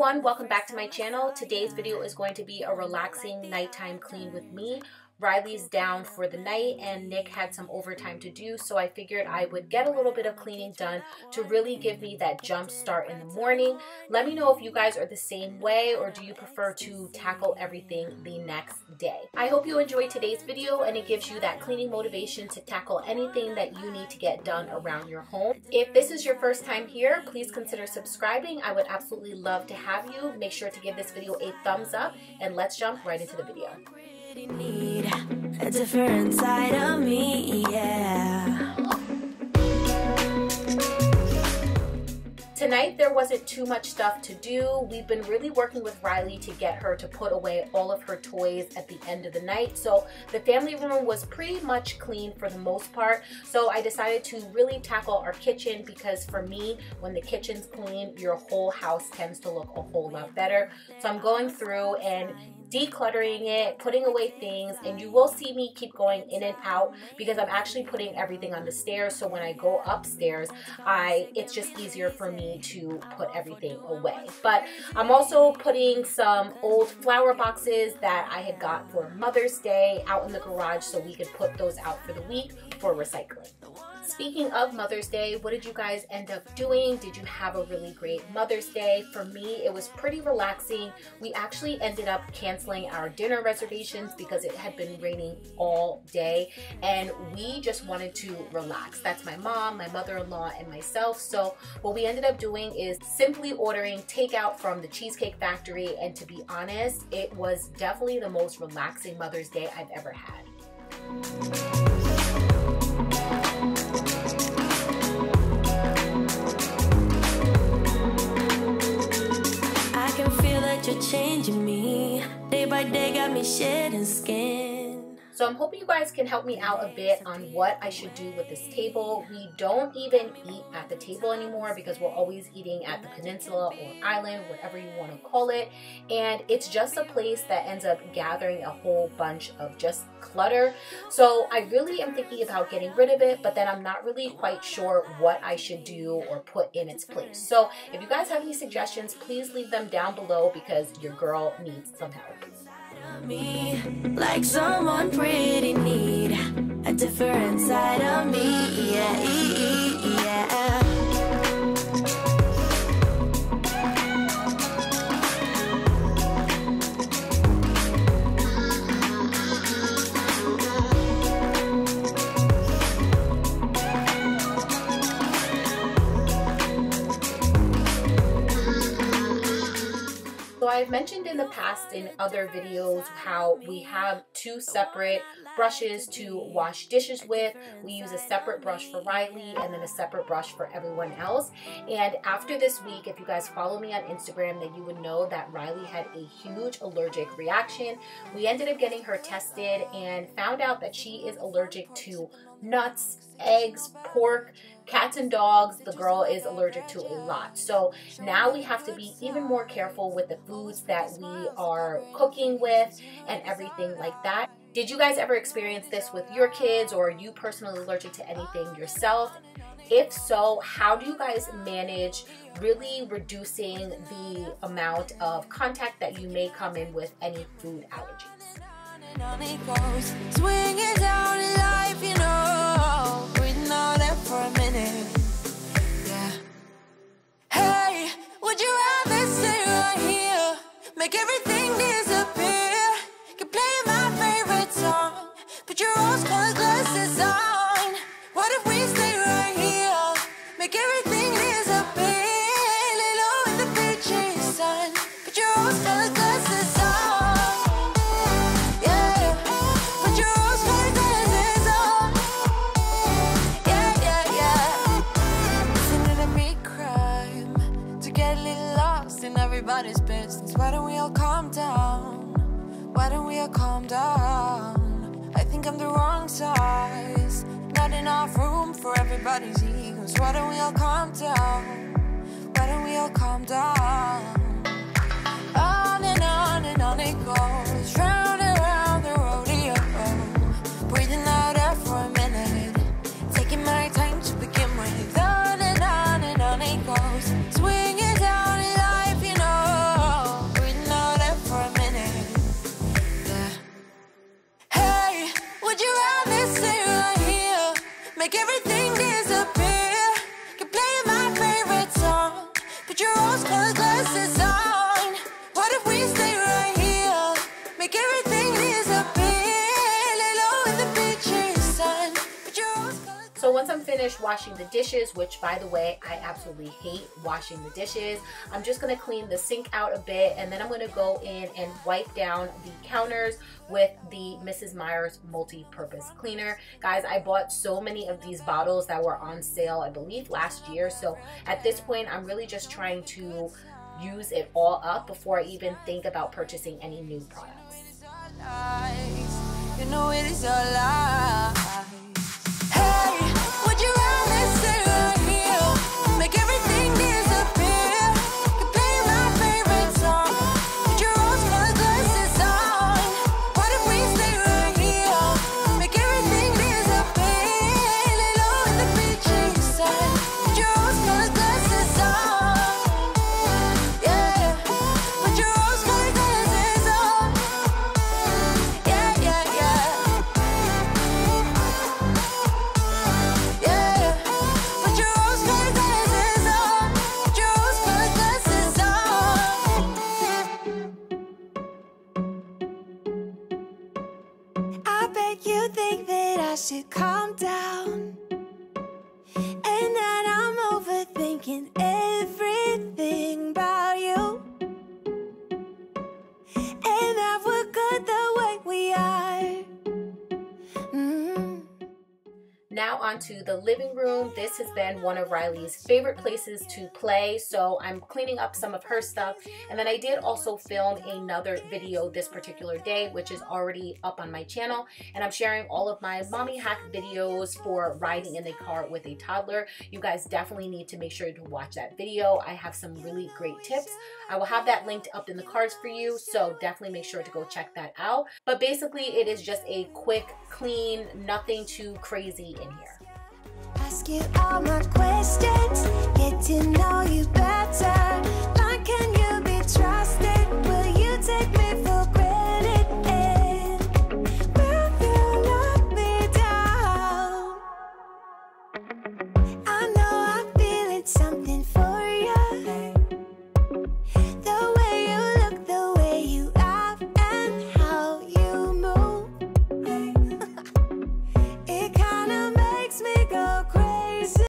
everyone, welcome back to my channel. Today's video is going to be a relaxing nighttime clean with me. Riley's down for the night and Nick had some overtime to do, so I figured I would get a little bit of cleaning done to really give me that jump start in the morning. Let me know if you guys are the same way, or do you prefer to tackle everything the next day. I hope you enjoyed today's video and it gives you that cleaning motivation to tackle anything that you need to get done around your home. If this is your first time here, please consider subscribing. I would absolutely love to have you. Make sure to give this video a thumbs up and let's jump right into the video. Need a different side of me, yeah. Tonight there wasn't too much stuff to do. We've been really working with Riley to get her to put away all of her toys at the end of the night. So the family room was pretty much clean for the most part. So I decided to really tackle our kitchen because for me, when the kitchen's clean, your whole house tends to look a whole lot better. So I'm going through and decluttering it, putting away things, and you will see me keep going in and out because I'm actually putting everything on the stairs. So when I go upstairs, it's just easier for me to put everything away. But I'm also putting some old flower boxes that I had got for Mother's Day out in the garage so we could put those out for the week for recycling. Speaking of Mother's Day, what did you guys end up doing? Did you have a really great Mother's Day? For me, it was pretty relaxing. We actually ended up canceling our dinner reservations because it had been raining all day and we just wanted to relax. That's my mom, my mother-in-law, and myself. So what we ended up doing is simply ordering takeout from the Cheesecake Factory, and to be honest, it was definitely the most relaxing Mother's Day I've ever had. You're changing me day by day, got me shedding skin. So I'm hoping you guys can help me out a bit on what I should do with this table. We don't even eat at the table anymore because we're always eating at the peninsula or island, whatever you want to call it. And it's just a place that ends up gathering a whole bunch of just clutter. So I really am thinking about getting rid of it, but then I'm not really quite sure what I should do or put in its place. So if you guys have any suggestions, please leave them down below because your girl needs some help. Me like someone pretty need a different side of me, yeah. So I've mentioned in the past in other videos how we have two separate brushes to wash dishes with. We use a separate brush for Riley and then a separate brush for everyone else. And after this week, if you guys follow me on Instagram, then you would know that Riley had a huge allergic reaction. We ended up getting her tested and found out that she is allergic to nuts, eggs, pork, cats and dogs. The girl is allergic to a lot. So now we have to be even more careful with the foods that we are cooking with and everything like that. Did you guys ever experience this with your kids, or are you personally allergic to anything yourself? If so, how do you guys manage really reducing the amount of contact that you may come in with any food allergies? Swing it down in life, you know, breathing out there for a minute, yeah. Hey, would you rather stay right here, make everything disappear, keep playing my favorite song, put your rose-colored glasses on? What if we stay right here, make everything disappear, lay low in the beaching sun, put your rose-colored glasses on? Everybody's business. Why don't we all calm down? Why don't we all calm down? I think I'm the wrong size. Not enough room for everybody's egos. Why don't we all calm down? Why don't we all calm down? On and on it goes, round and round the rodeo. Breathing out air for a minute, taking my time to begin with. On and on it goes, swinging down in life, you know. once I'm finished washing the dishes, which by the way, I absolutely hate washing the dishes, I'm just gonna clean the sink out a bit, and then I'm gonna go in and wipe down the counters with the Mrs. Meyer's multi-purpose cleaner. Guys, I bought so many of these bottles that were on sale, I believe last year. So at this point, I'm really just trying to use it all up before I even think about purchasing any new products. You know it is your life. Hey, would you rather sit right here, make everything disappear? You play my favorite song, put your rose-colored glasses on. What if we stay right here, make everything disappear? Lay low in the beach sun, put your rose-colored glasses on. Yeah, put your rose-colored glasses on. Yeah, yeah, yeah. Yeah, put your rose-colored glasses on. Put your rose-colored glasses on. I bet you think that I should calm down, and that I'm overthinking everything about you, and that we're good the way we are. Now onto the living room. This has been one of Riley's favorite places to play, so I'm cleaning up some of her stuff. And then I did also film another video this particular day, which is already up on my channel, and I'm sharing all of my mommy hack videos for riding in the car with a toddler. You guys definitely need to make sure to watch that video. I have some really great tips. I will have that linked up in the cards for you, so definitely make sure to go check that out. But basically, it is just a quick, clean, nothing too crazy in here. Ask you all my questions.